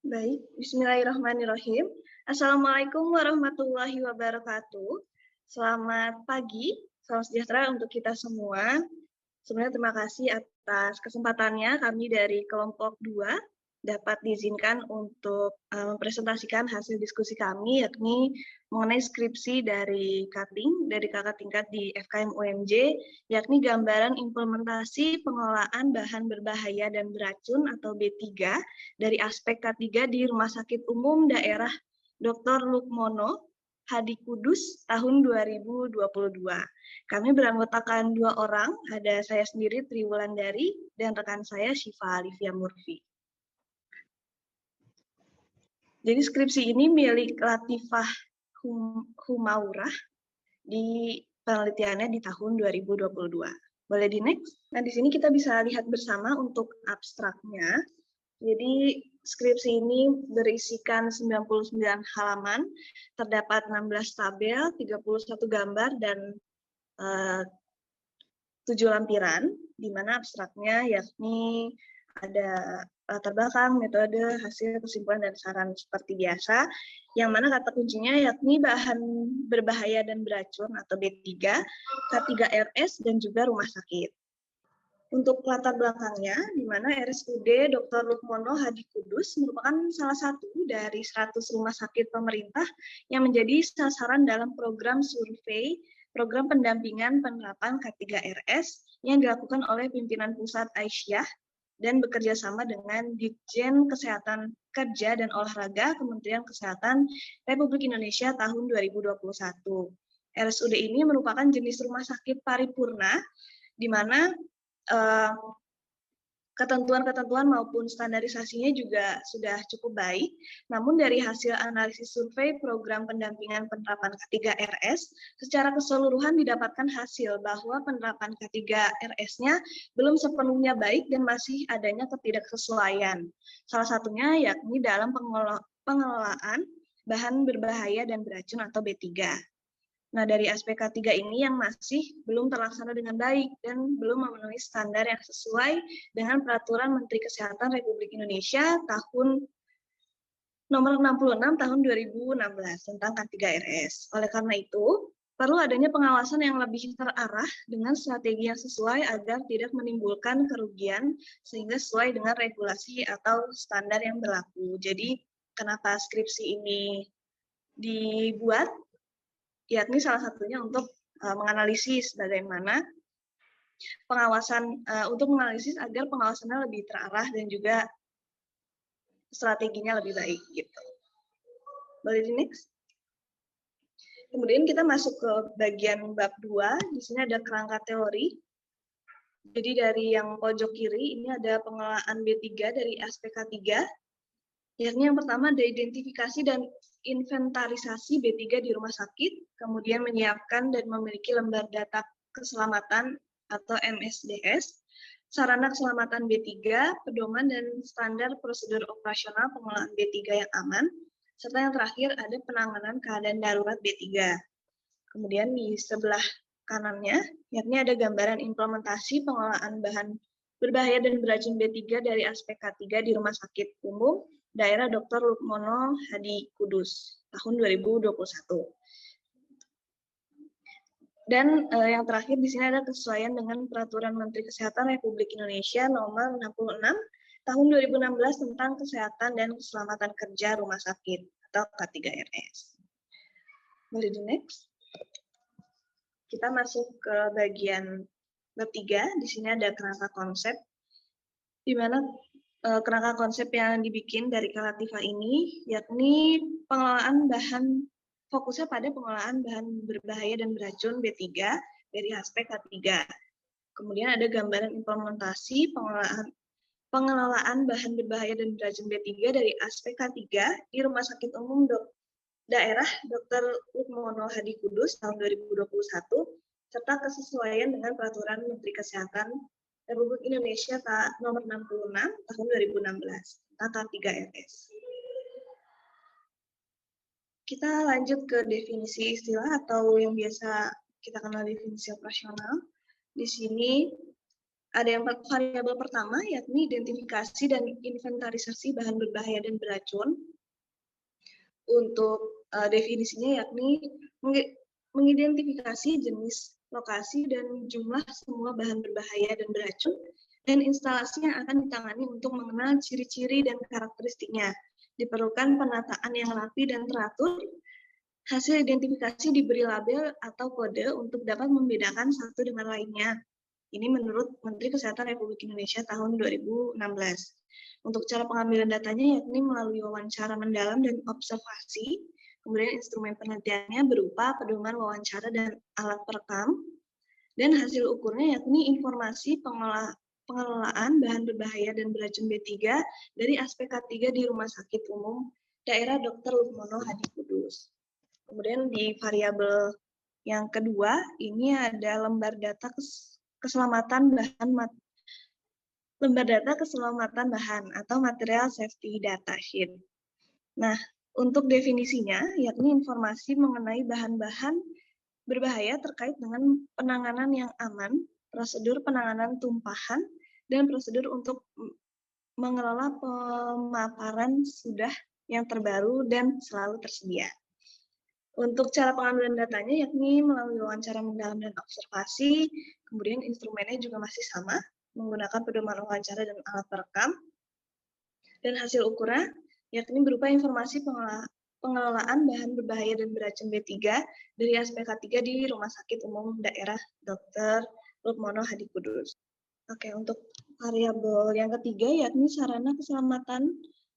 Baik, bismillahirrahmanirrahim. Assalamualaikum warahmatullahi wabarakatuh. Selamat pagi, salam sejahtera untuk kita semua. Sebenarnya terima kasih atas kesempatannya kami dari kelompok 2 dapat diizinkan untuk mempresentasikan hasil diskusi kami, yakni mengenai skripsi dari kakak tingkat di FKM UMJ, yakni gambaran implementasi pengelolaan bahan berbahaya dan beracun atau B3 dari aspek K3 di Rumah Sakit Umum Daerah Dr. Lukmono Hadi Kudus tahun 2022. Kami beranggotakan 2 orang, ada saya sendiri Tri Wulandari dan rekan saya Syifa Alifia Murfi. Jadi skripsi ini milik Latifah Humaurah di penelitiannya di tahun 2022. Boleh di next? Nah, di sini kita bisa lihat bersama untuk abstraknya. Jadi skripsi ini berisikan 99 halaman, terdapat 16 tabel, 31 gambar, dan 7 lampiran, di mana abstraknya yakni ada latar belakang, metode, hasil, kesimpulan, dan saran seperti biasa, yang mana kata kuncinya yakni bahan berbahaya dan beracun atau B3, K3RS, dan juga rumah sakit. Untuk latar belakangnya, di mana RSUD Dr. Lukmono Hadi Kudus merupakan salah satu dari 100 rumah sakit pemerintah yang menjadi sasaran dalam program survei program pendampingan penerapan K3RS yang dilakukan oleh pimpinan pusat Aisyah dan bekerja sama dengan Ditjen Kesehatan Kerja dan Olahraga Kementerian Kesehatan Republik Indonesia tahun 2021. RSUD ini merupakan jenis rumah sakit paripurna di mana ketentuan-ketentuan maupun standarisasinya juga sudah cukup baik. Namun dari hasil analisis survei program pendampingan penerapan K3RS, secara keseluruhan didapatkan hasil bahwa penerapan K3RS-nya belum sepenuhnya baik dan masih adanya ketidaksesuaian. Salah satunya yakni dalam pengelolaan bahan berbahaya dan beracun atau B3. Nah, dari aspek K3 ini yang masih belum terlaksana dengan baik dan belum memenuhi standar yang sesuai dengan Peraturan Menteri Kesehatan Republik Indonesia tahun nomor 66 tahun 2016 tentang K3RS. Oleh karena itu, perlu adanya pengawasan yang lebih terarah dengan strategi yang sesuai agar tidak menimbulkan kerugian sehingga sesuai dengan regulasi atau standar yang berlaku. Jadi, kenapa skripsi ini dibuat? Yakni salah satunya untuk menganalisis bagaimana pengawasan untuk menganalisis agar pengawasannya lebih terarah dan juga strateginya lebih baik gitu. Boleh di next? Kemudian kita masuk ke bagian bab 2. Di sini ada kerangka teori. Jadi dari yang pojok kiri ini ada pengelolaan B3 dari aspek K3. Yakni yang pertama ada identifikasi dan inventarisasi B3 di rumah sakit, kemudian menyiapkan dan memiliki lembar data keselamatan atau MSDS, sarana keselamatan B3, pedoman dan standar prosedur operasional pengelolaan B3 yang aman, serta yang terakhir ada penanganan keadaan darurat B3. Kemudian di sebelah kanannya, yakni ada gambaran implementasi pengelolaan bahan berbahaya dan beracun B3 dari aspek K3 di Rumah Sakit Umum Daerah Dr. Lukmono Hadi Kudus tahun 2021. Dan yang terakhir di sini ada kesesuaian dengan Peraturan Menteri Kesehatan Republik Indonesia nomor 66 tahun 2016 tentang kesehatan dan keselamatan kerja rumah sakit atau K3RS. Boleh di next? Kita masuk ke bagian bab 3. Di sini ada kerangka konsep, di mana kerangka konsep yang dibikin dari Latifah ini yakni pengelolaan bahan, fokusnya pada pengelolaan bahan berbahaya dan beracun B3 dari aspek K3. Kemudian ada gambaran implementasi pengelolaan bahan berbahaya dan beracun B3 dari aspek K3 di Rumah Sakit Umum Daerah Dr. Lukmono Hadi Kudus tahun 2021 serta kesesuaian dengan Peraturan Menteri Kesehatan Republik Indonesia nomor 66 tahun 2016 tentang K3RS. Kita lanjut ke definisi istilah atau yang biasa kita kenal definisi operasional. Di sini Ada yang variabel pertama, yakni identifikasi dan inventarisasi bahan berbahaya dan beracun. Untuk definisinya yakni mengidentifikasi jenis, lokasi, dan jumlah semua bahan berbahaya dan beracun, dan instalasi yang akan ditangani untuk mengenal ciri-ciri dan karakteristiknya. Diperlukan penataan yang rapi dan teratur. Hasil identifikasi diberi label atau kode untuk dapat membedakan satu dengan lainnya. Ini menurut Menteri Kesehatan Republik Indonesia tahun 2016. Untuk cara pengambilan datanya yakni melalui wawancara mendalam dan observasi, kemudian instrumen penelitiannya berupa pedoman wawancara dan alat perekam, dan hasil ukurnya yakni informasi pengelolaan bahan berbahaya dan beracun B3 dari aspek K3 di Rumah Sakit Umum Daerah Dr. Lukmono Hadi Kudus. Kemudian di variabel yang kedua, ini ada lembar data keselamatan bahan atau material safety data sheet. Nah, untuk definisinya, yakni informasi mengenai bahan-bahan berbahaya terkait dengan penanganan yang aman, prosedur penanganan tumpahan, dan prosedur untuk mengelola pemaparan sudah yang terbaru dan selalu tersedia. Untuk cara pengambilan datanya yakni melalui wawancara mendalam dan observasi, kemudian instrumennya juga masih sama, menggunakan pedoman wawancara dan alat perekam, dan hasil ukurnya yakni berupa informasi pengelolaan bahan berbahaya dan beracun B3 dari aspek K3 di Rumah Sakit Umum Daerah Dr. Lukmono Hadi Kudus. Oke, untuk variabel yang ketiga yakni sarana keselamatan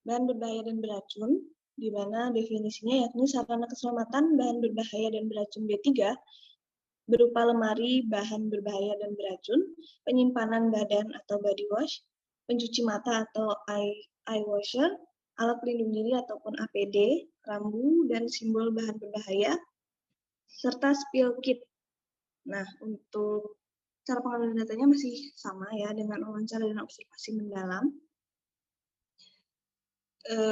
bahan berbahaya dan beracun, di mana definisinya yakni sarana keselamatan bahan berbahaya dan beracun B3 berupa lemari bahan berbahaya dan beracun, penyimpanan badan atau body wash, pencuci mata atau eye washer, alat pelindung diri ataupun APD, rambu, dan simbol bahan berbahaya, serta spill kit. Nah, untuk cara pengambilan datanya masih sama ya, dengan wawancara dan observasi mendalam.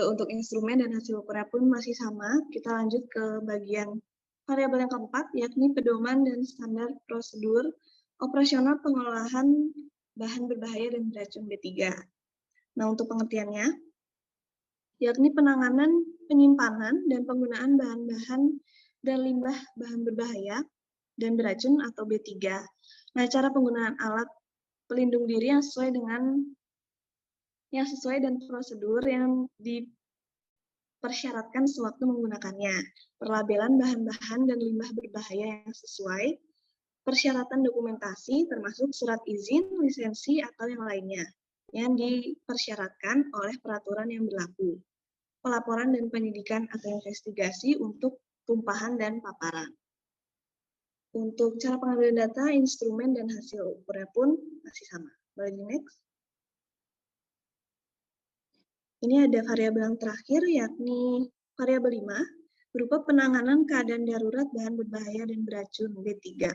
Untuk instrumen dan hasil ukurnya pun masih sama. Kita lanjut ke bagian variabel yang keempat, yakni pedoman dan standar prosedur operasional pengolahan bahan berbahaya dan beracun B3. Nah, untuk pengertiannya, yakni penanganan, penyimpanan, dan penggunaan bahan-bahan dan limbah bahan berbahaya dan beracun atau B3. Nah, cara penggunaan alat pelindung diri yang sesuai dan prosedur yang dipersyaratkan sewaktu menggunakannya, perlabelan bahan-bahan dan limbah berbahaya yang sesuai, persyaratan dokumentasi termasuk surat izin, lisensi, atau yang lainnya yang dipersyaratkan oleh peraturan yang berlaku, pelaporan dan penyidikan atau investigasi untuk tumpahan dan paparan. Untuk cara pengambilan data, instrumen, dan hasil ukurnya pun masih sama. Boleh di next. Ini ada variabel yang terakhir, yakni variabel 5, berupa penanganan keadaan darurat bahan berbahaya dan beracun B3.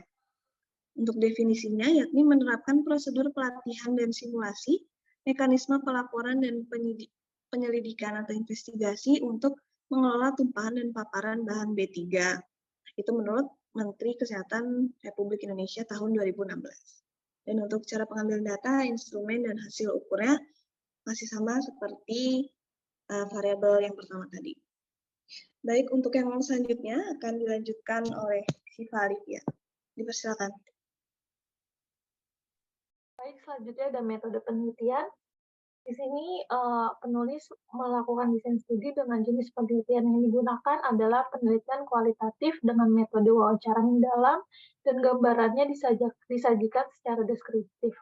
Untuk definisinya, yakni menerapkan prosedur pelatihan dan simulasi, mekanisme pelaporan dan penyelidikan atau investigasi untuk mengelola tumpahan dan paparan bahan B3. Itu menurut Menteri Kesehatan Republik Indonesia tahun 2016. Dan untuk cara pengambilan data, instrumen, dan hasil ukurnya masih sama seperti variabel yang pertama tadi. Baik, untuk yang selanjutnya akan dilanjutkan oleh Syifa Alifia. Dipersilakan. Baik, selanjutnya ada metode penelitian. Di sini penulis melakukan desain studi dengan jenis penelitian yang digunakan adalah penelitian kualitatif dengan metode wawancara mendalam dan gambarannya disajikan secara deskriptif.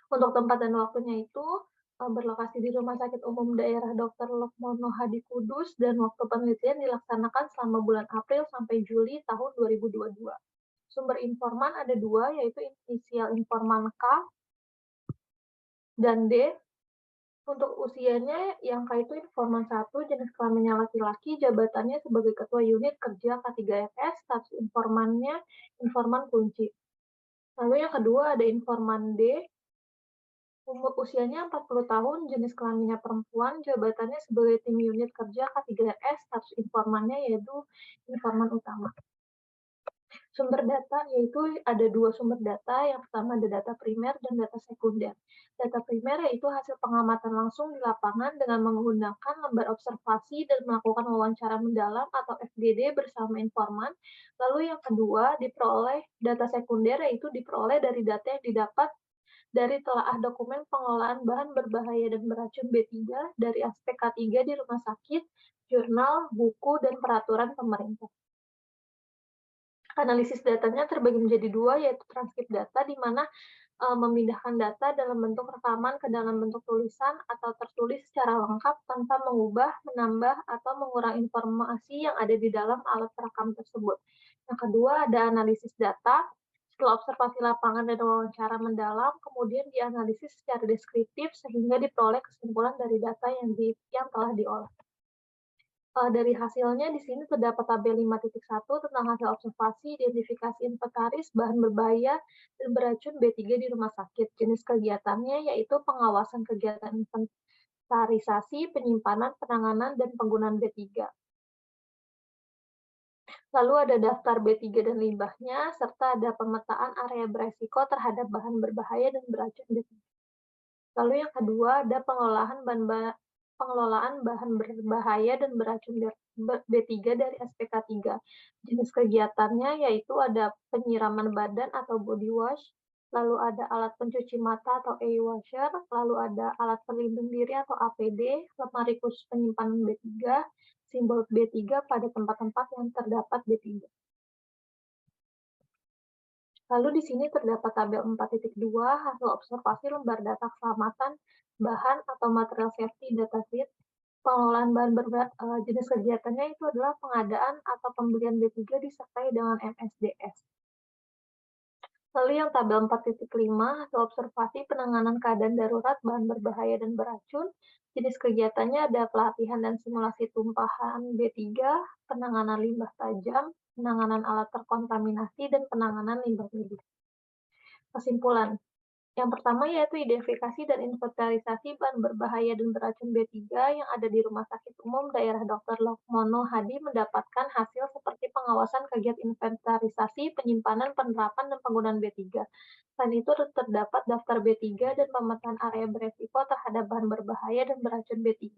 Untuk tempat dan waktunya itu berlokasi di Rumah Sakit Umum Daerah Dr. Lukmono Hadi Kudus dan waktu penelitian dilaksanakan selama bulan April sampai Juli tahun 2022. Sumber informan ada dua, yaitu inisial informan K dan D. Untuk usianya, yang K itu informan 1, jenis kelaminnya laki-laki, jabatannya sebagai Ketua Unit Kerja K3RS, status informannya informan kunci. Lalu yang kedua ada informan D, umur usianya 40 tahun, jenis kelaminnya perempuan, jabatannya sebagai Tim Unit Kerja K3RS, status informannya yaitu informan utama. Sumber data yaitu ada 2 sumber data, yang pertama ada data primer dan data sekunder. Data primer yaitu hasil pengamatan langsung di lapangan dengan menggunakan lembar observasi dan melakukan wawancara mendalam atau FGD bersama informan. Lalu yang kedua diperoleh data sekunder yaitu diperoleh dari data yang didapat dari telaah dokumen pengelolaan bahan berbahaya dan beracun B3 dari aspek K3 di rumah sakit, jurnal, buku, dan peraturan pemerintah. Analisis datanya terbagi menjadi 2, yaitu transkrip data, di mana memindahkan data dalam bentuk rekaman ke dalam bentuk tulisan atau tertulis secara lengkap tanpa mengubah, menambah, atau mengurangi informasi yang ada di dalam alat perekam tersebut. Yang kedua, ada analisis data. Setelah observasi lapangan dan wawancara mendalam, kemudian dianalisis secara deskriptif sehingga diperoleh kesimpulan dari data yang telah diolah. Dari hasilnya di sini terdapat tabel 5.1 tentang hasil observasi, identifikasi inventaris bahan berbahaya dan beracun B3 di rumah sakit. Jenis kegiatannya yaitu pengawasan kegiatan inventarisasi, penyimpanan, penanganan, dan penggunaan B3. Lalu ada daftar B3 dan limbahnya, serta ada pemetaan area beresiko terhadap bahan berbahaya dan beracun B3. Lalu yang kedua ada pengelolaan bahan berbahaya dan beracun B3 dari SPK 3. Jenis kegiatannya yaitu ada penyiraman badan atau body wash, lalu ada alat pencuci mata atau eye washer, lalu ada alat pelindung diri atau APD, lemari khusus penyimpanan B3, simbol B3 pada tempat-tempat yang terdapat B3. Lalu di sini terdapat tabel 4.2 hasil observasi lembar data keselamatan bahan atau material safety datasheet. Pengelolaan bahan jenis kegiatannya itu adalah pengadaan atau pembelian B3 disertai dengan MSDS. Lalu yang tabel 4.5 hasil observasi penanganan keadaan darurat bahan berbahaya dan beracun. Jenis kegiatannya ada pelatihan dan simulasi tumpahan B3, penanganan limbah tajam, penanganan alat terkontaminasi, dan penanganan limbah medis. Kesimpulan. Yang pertama yaitu identifikasi dan inventarisasi bahan berbahaya dan beracun B3 yang ada di Rumah Sakit Umum Daerah Dr. Lokmono Hadi mendapatkan hasil seperti pengawasan kegiatan inventarisasi, penyimpanan, penerapan, dan penggunaan B3. Selain itu terdapat daftar B3 dan pemetaan area beresiko terhadap bahan berbahaya dan beracun B3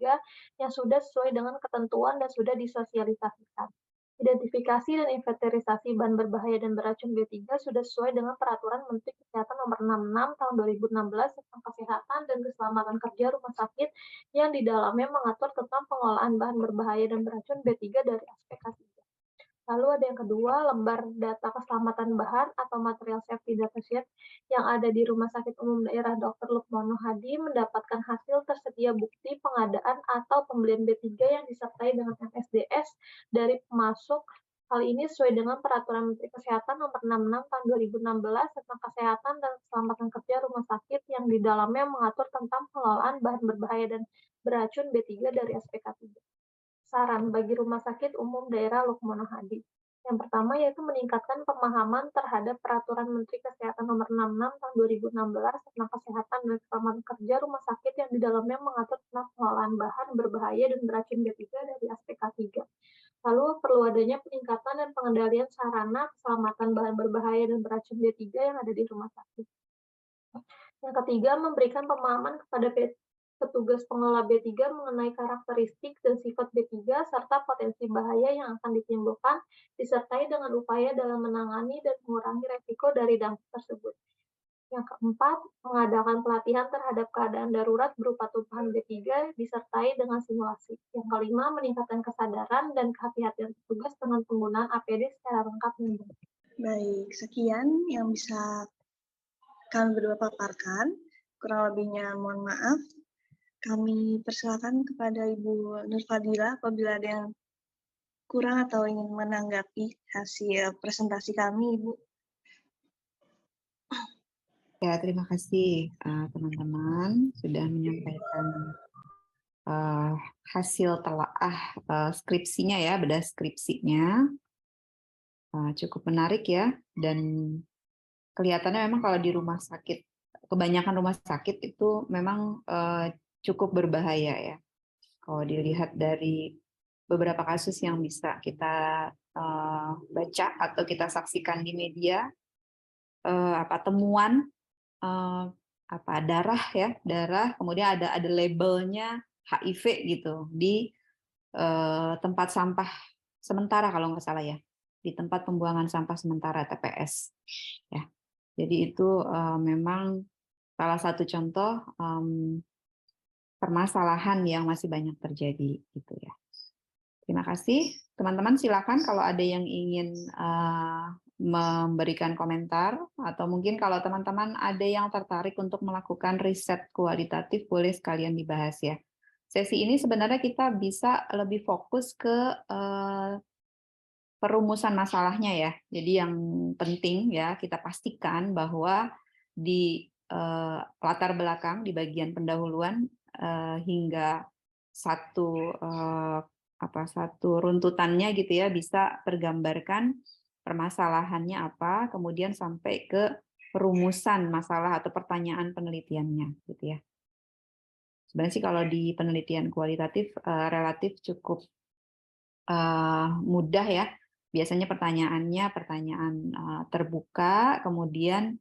yang sudah sesuai dengan ketentuan dan sudah disosialisasikan. Identifikasi dan inventarisasi bahan berbahaya dan beracun B3 sudah sesuai dengan Peraturan Menteri Kesehatan Nomor 66 Tahun 2016 tentang Kesehatan dan Keselamatan Kerja Rumah Sakit yang di dalamnya mengatur tentang pengelolaan bahan berbahaya dan beracun B3 dari aspek K3. Lalu ada yang kedua, lembar data keselamatan bahan atau material safety datasheet yang ada di Rumah Sakit Umum Daerah Dr. Lukmono Hadi mendapatkan hasil tersedia bukti pengadaan atau pembelian B3 yang disertai dengan MSDS dari pemasok. Hal ini sesuai dengan Peraturan Menteri Kesehatan Nomor 66 Tahun 2016 tentang Kesehatan dan Keselamatan Kerja Rumah Sakit yang di dalamnya mengatur tentang pengelolaan bahan berbahaya dan beracun B3 dari SPK 3. Saran bagi Rumah Sakit Umum Daerah Lukmono Hadi. Yang pertama yaitu meningkatkan pemahaman terhadap Peraturan Menteri Kesehatan Nomor 66 Tahun 2016 tentang Kesehatan dan Keselamatan Kerja Rumah Sakit yang di dalamnya mengatur tentang pengelolaan bahan berbahaya dan beracun B3 dari aspek K3. Lalu perlu adanya peningkatan dan pengendalian sarana keselamatan bahan berbahaya dan beracun B3 yang ada di rumah sakit. Yang ketiga, memberikan pemahaman kepada petugas pengelola B3 mengenai karakteristik dan sifat B3 serta potensi bahaya yang akan ditimbulkan, disertai dengan upaya dalam menangani dan mengurangi resiko dari dampak tersebut. Yang keempat, mengadakan pelatihan terhadap keadaan darurat berupa tumpahan B3 disertai dengan simulasi. Yang kelima, meningkatkan kesadaran dan kehati-hatian petugas dengan penggunaan APD secara lengkap dan benar. Baik, sekian yang bisa kami berdua paparkan. Kurang lebihnya mohon maaf. Kami persilakan kepada Ibu Nurfadila apabila ada yang kurang atau ingin menanggapi hasil presentasi kami, Ibu. Ya, terima kasih teman-teman sudah menyampaikan hasil telaah skripsinya ya, bedah skripsinya. Cukup menarik ya, dan kelihatannya memang kalau di rumah sakit, kebanyakan rumah sakit itu memang cukup berbahaya ya. Kalau dilihat dari beberapa kasus yang bisa kita baca atau kita saksikan di media, temuan darah ya, kemudian ada labelnya HIV gitu di tempat sampah sementara kalau nggak salah ya, di tempat pembuangan sampah sementara TPS ya. Jadi itu memang salah satu contoh permasalahan yang masih banyak terjadi gitu ya. Terima kasih teman-teman, silakan kalau ada yang ingin memberikan komentar, atau mungkin kalau teman-teman ada yang tertarik untuk melakukan riset kualitatif, boleh sekalian dibahas ya. Sesi ini sebenarnya kita bisa lebih fokus ke perumusan masalahnya ya. Jadi yang penting ya kita pastikan bahwa di latar belakang, di bagian pendahuluan hingga satu runtutannya gitu ya, bisa tergambarkan permasalahannya apa, kemudian sampai ke perumusan masalah atau pertanyaan penelitiannya gitu ya. Sebenarnya sih kalau di penelitian kualitatif relatif cukup mudah ya. Biasanya pertanyaannya pertanyaan terbuka, kemudian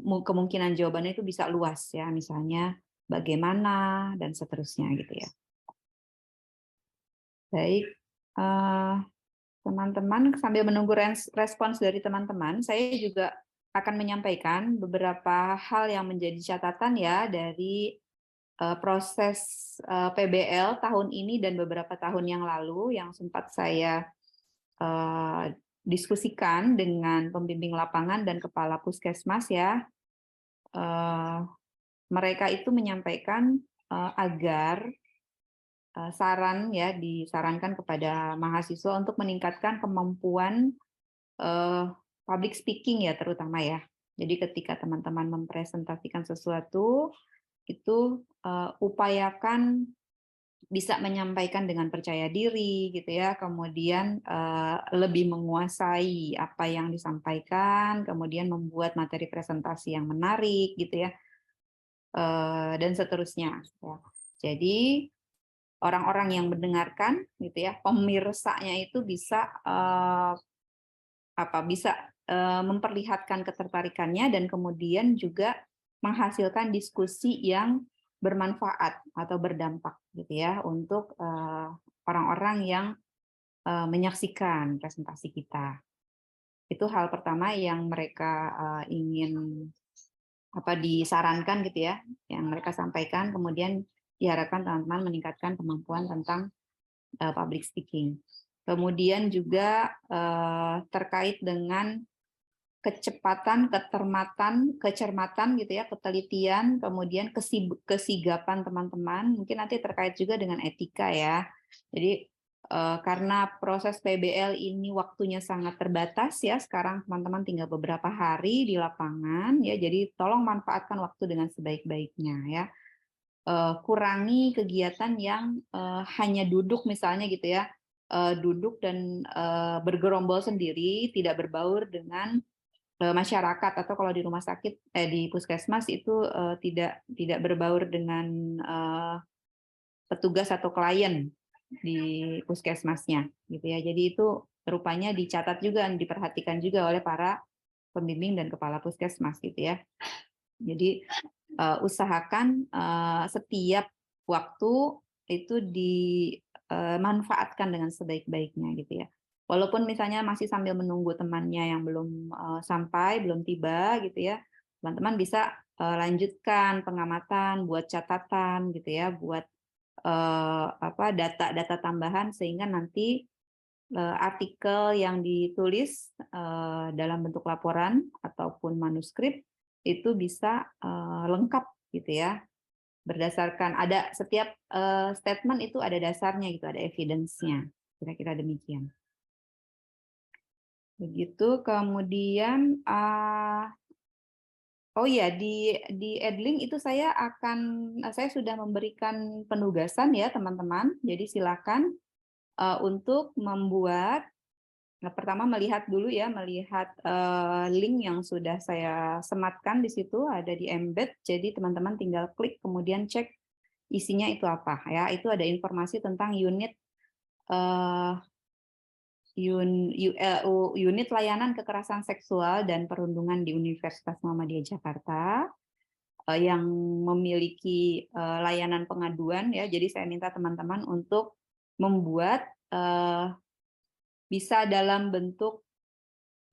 kemungkinan jawabannya itu bisa luas ya, misalnya bagaimana dan seterusnya gitu ya. Baik, teman-teman, sambil menunggu respons dari teman-teman, saya juga akan menyampaikan beberapa hal yang menjadi catatan ya dari proses PBL tahun ini dan beberapa tahun yang lalu yang sempat saya diskusikan dengan pembimbing lapangan dan kepala puskesmas ya. Mereka itu menyampaikan agar disarankan kepada mahasiswa untuk meningkatkan kemampuan public speaking ya, terutama ya. Jadi ketika teman-teman mempresentasikan sesuatu, itu upayakan bisa menyampaikan dengan percaya diri gitu ya, kemudian lebih menguasai apa yang disampaikan, kemudian membuat materi presentasi yang menarik gitu ya, dan seterusnya ya. Jadi orang-orang yang mendengarkan gitu ya, pemirsanya itu bisa memperlihatkan ketertarikannya dan kemudian juga menghasilkan diskusi yang bermanfaat atau berdampak gitu ya untuk orang-orang yang menyaksikan presentasi kita. Itu hal pertama yang mereka ingin disarankan gitu ya, yang mereka sampaikan, kemudian diharapkan teman-teman meningkatkan kemampuan tentang public speaking. Kemudian juga terkait dengan kecepatan, kecermatan gitu ya, ketelitian, kemudian kesigapan teman-teman, mungkin nanti terkait juga dengan etika ya. Jadi karena proses PBL ini waktunya sangat terbatas ya, sekarang teman-teman tinggal beberapa hari di lapangan ya, jadi tolong manfaatkan waktu dengan sebaik-baiknya ya. Kurangi kegiatan yang hanya duduk misalnya gitu ya, duduk dan bergerombol sendiri, tidak berbaur dengan masyarakat, atau kalau di rumah sakit di puskesmas itu tidak berbaur dengan petugas atau klien di puskesmasnya gitu ya. Jadi itu rupanya dicatat juga, diperhatikan juga oleh para pembimbing dan kepala puskesmas gitu ya. Jadi usahakan setiap waktu itu dimanfaatkan dengan sebaik-baiknya gitu ya. Walaupun misalnya masih sambil menunggu temannya yang belum sampai, belum tiba gitu ya, teman-teman bisa lanjutkan pengamatan, buat catatan gitu ya, buat data-data tambahan sehingga nanti artikel yang ditulis dalam bentuk laporan ataupun manuskrip itu bisa lengkap gitu ya, berdasarkan ada setiap statement itu ada dasarnya gitu, ada evidence-nya, kira-kira demikian. Begitu. Kemudian oh ya, di Edlink itu saya sudah memberikan penugasan ya teman-teman. Jadi silakan untuk membuat, pertama melihat dulu ya, melihat link yang sudah saya sematkan di situ, ada di embed. Jadi teman-teman tinggal klik kemudian cek isinya itu apa ya? Itu ada informasi tentang unit unit layanan kekerasan seksual dan perundungan di Universitas Muhammadiyah Jakarta yang memiliki layanan pengaduan ya. Jadi saya minta teman-teman untuk membuat bisa dalam bentuk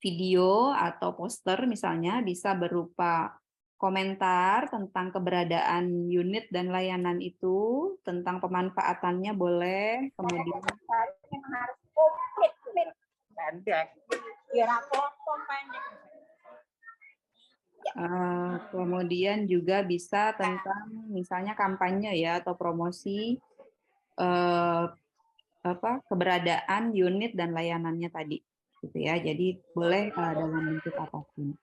video atau poster misalnya, bisa berupa komentar tentang keberadaan unit dan layanan itu, tentang pemanfaatannya boleh, kemudian harus komplit pendek biar potong pendek. Kemudian juga bisa tentang misalnya kampanye ya atau promosi keberadaan unit dan layanannya tadi gitu ya. Jadi boleh dalam bentuk apapun.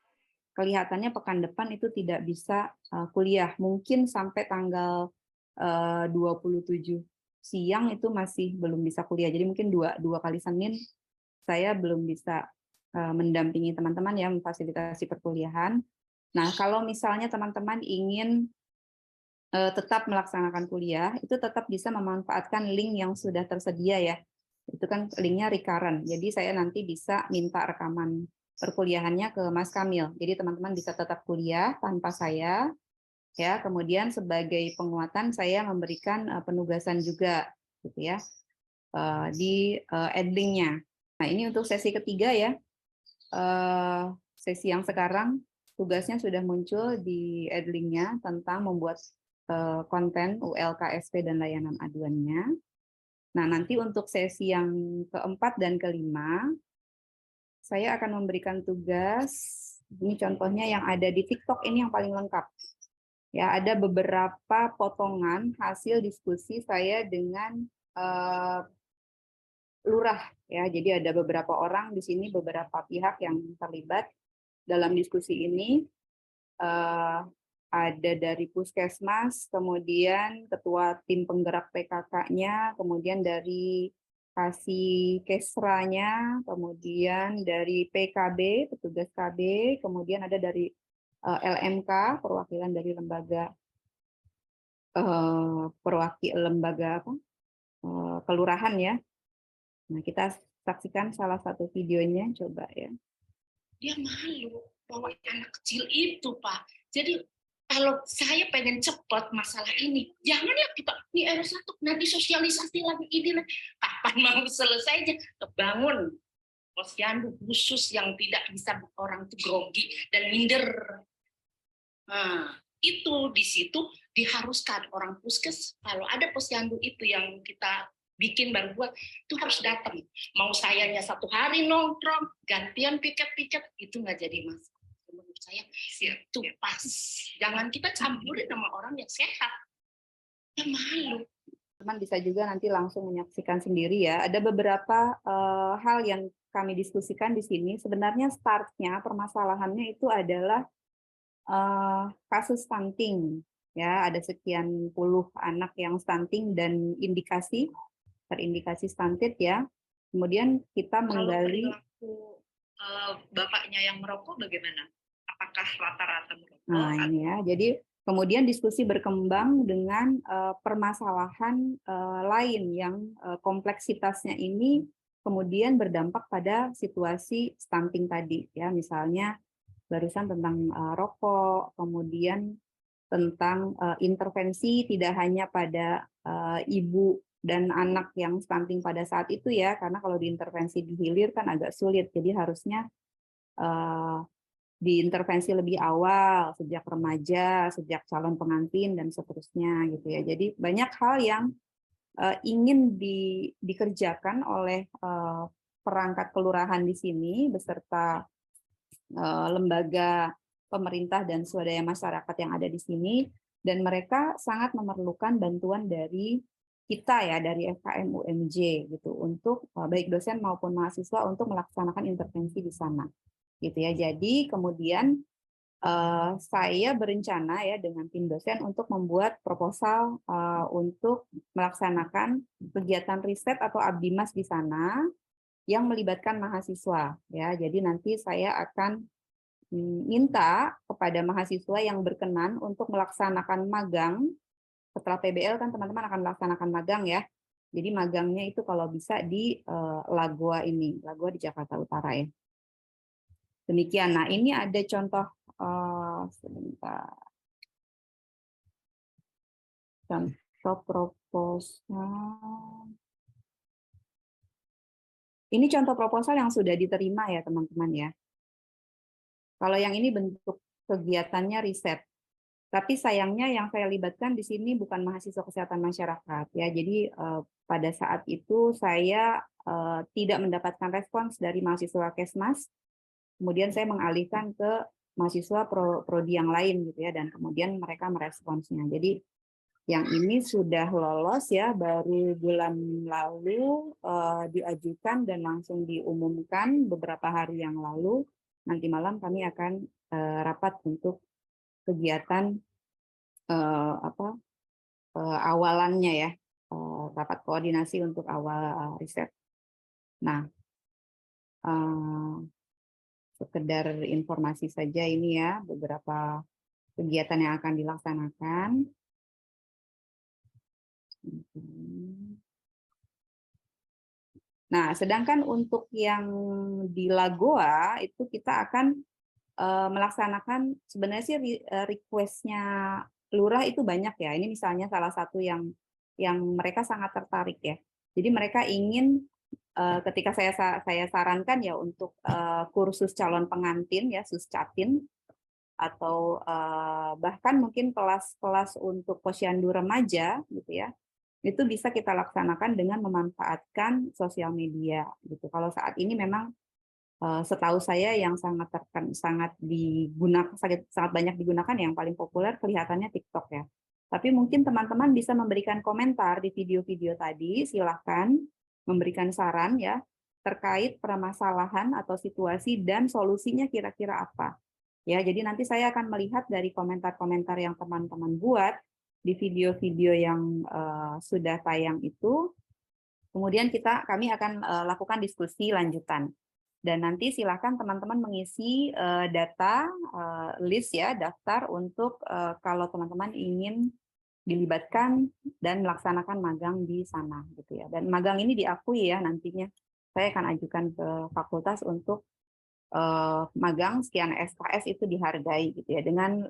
Kelihatannya pekan depan itu tidak bisa kuliah, mungkin sampai tanggal 27 siang itu masih belum bisa kuliah. Jadi mungkin dua kali Senin saya belum bisa mendampingi teman-teman ya, memfasilitasi perkuliahan. Nah, kalau misalnya teman-teman ingin tetap melaksanakan kuliah, itu tetap bisa memanfaatkan link yang sudah tersedia ya. Itu kan linknya recurrent, jadi saya nanti bisa minta rekaman perkuliahannya ke Mas Kamil. Jadi teman-teman bisa tetap kuliah tanpa saya, ya. Kemudian sebagai penguatan saya memberikan penugasan juga, gitu ya, di add-linknya. Nah ini untuk sesi ketiga ya. Sesi yang sekarang tugasnya sudah muncul di add-linknya tentang membuat konten ULKSP dan layanan aduannya. Nah, nanti untuk sesi yang keempat dan kelima, saya akan memberikan tugas, ini contohnya yang ada di TikTok, ini yang paling lengkap. Ya, ada beberapa potongan hasil diskusi saya dengan lurah. Ya, jadi ada beberapa orang di sini, beberapa pihak yang terlibat dalam diskusi ini. Ada dari Puskesmas, kemudian ketua tim penggerak PKK-nya, kemudian dari Kasih Kesranya, kemudian dari PKB, petugas KB, kemudian ada dari LMK, perwakilan dari lembaga kelurahan ya. Nah, kita saksikan salah satu videonya, coba ya. Dia malu bawa anak kecil itu, Pak. Jadi kalau saya pengen cepat masalah ini, janganlah kita ini R1 nanti sosialisasi lagi ini lagi. Kapan mau selesainya? Kebangun posyandu khusus yang tidak bisa orang itu grogi dan minder. Nah, itu di situ diharuskan orang puskes kalau ada posyandu itu yang kita bikin baru buat itu harus datang. Mau sayanya 1 hari nongkrong, gantian piket-piket itu nggak jadi masalah. Menurut saya itu pas. Jangan kita campurin sama orang yang sehat. Ya malu. Teman bisa juga nanti langsung menyaksikan sendiri ya. Ada beberapa hal yang kami diskusikan di sini. Sebenarnya startnya permasalahannya itu adalah kasus stunting. Ya, ada sekian puluh anak yang stunting dan terindikasi stunted ya. Kemudian kita menggali bapaknya yang merokok bagaimana? Apakah rata-rata merokok? Nah, ini ya. Jadi kemudian diskusi berkembang dengan permasalahan lain yang kompleksitasnya ini kemudian berdampak pada situasi stunting tadi ya. Misalnya barusan tentang rokok, kemudian tentang intervensi tidak hanya pada ibu dan anak yang stunting pada saat itu ya, karena kalau diintervensi di hilir kan agak sulit, jadi harusnya diintervensi lebih awal, sejak remaja, sejak calon pengantin, dan seterusnya gitu ya. Jadi banyak hal yang ingin dikerjakan oleh perangkat kelurahan di sini, beserta lembaga pemerintah dan swadaya masyarakat yang ada di sini, dan mereka sangat memerlukan bantuan dari kita ya, dari FKM UMJ gitu, untuk baik dosen maupun mahasiswa untuk melaksanakan intervensi di sana gitu ya. Jadi kemudian saya berencana ya dengan tim dosen untuk membuat proposal untuk melaksanakan kegiatan riset atau abdimas di sana yang melibatkan mahasiswa ya. Jadi nanti saya akan minta kepada mahasiswa yang berkenan untuk melaksanakan magang setelah PBL kan teman-teman akan melaksanakan magang ya. Jadi magangnya itu kalau bisa di Lagoa ini, Lagoa di Jakarta Utara ya. Demikian. Nah, ini ada contoh sebentar. Contoh proposal. Ini contoh proposal yang sudah diterima ya, teman-teman ya. Kalau yang ini bentuk kegiatannya riset. Tapi sayangnya yang saya libatkan di sini bukan mahasiswa kesehatan masyarakat ya. Jadi pada saat itu saya tidak mendapatkan respons dari mahasiswa Kesmas. Kemudian saya mengalihkan ke mahasiswa prodi yang lain gitu ya, dan kemudian mereka meresponsnya. Jadi yang ini sudah lolos ya, baru bulan lalu diajukan dan langsung diumumkan beberapa hari yang lalu. Nanti malam kami akan rapat untuk kegiatan awalannya ya, rapat koordinasi untuk awal riset. Nah, sekedar informasi saja ini ya, beberapa kegiatan yang akan dilaksanakan. Nah, sedangkan untuk yang di Lagoa itu kita akan melaksanakan, sebenarnya sih request-nya lurah itu banyak ya. Ini misalnya salah satu yang mereka sangat tertarik ya. Jadi mereka ingin ketika saya sarankan ya untuk kursus calon pengantin ya, Suscatin, atau bahkan mungkin kelas-kelas untuk posyandu remaja gitu ya, itu bisa kita laksanakan dengan memanfaatkan sosial media gitu. Kalau saat ini memang setahu saya yang sangat banyak digunakan, yang paling populer kelihatannya TikTok ya. Tapi mungkin teman-teman bisa memberikan komentar di video-video tadi, silahkan memberikan saran ya terkait permasalahan atau situasi dan solusinya kira-kira apa. Ya, jadi nanti saya akan melihat dari komentar-komentar yang teman-teman buat di video-video yang sudah tayang itu. Kemudian kami akan lakukan diskusi lanjutan. Dan nanti silakan teman-teman mengisi data list ya, daftar untuk kalau teman-teman ingin dilibatkan dan melaksanakan magang di sana gitu ya. Dan magang ini diakui ya nantinya. Saya akan ajukan ke fakultas untuk magang sekian SKS itu dihargai gitu ya, dengan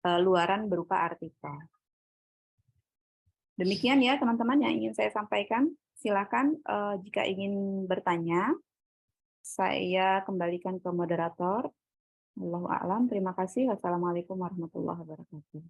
luaran berupa artikel. Demikian ya teman-teman yang ingin saya sampaikan. Silakan jika ingin bertanya, saya kembalikan ke moderator. Wallahu a'lam. Terima kasih. Wassalamualaikum warahmatullahi wabarakatuh.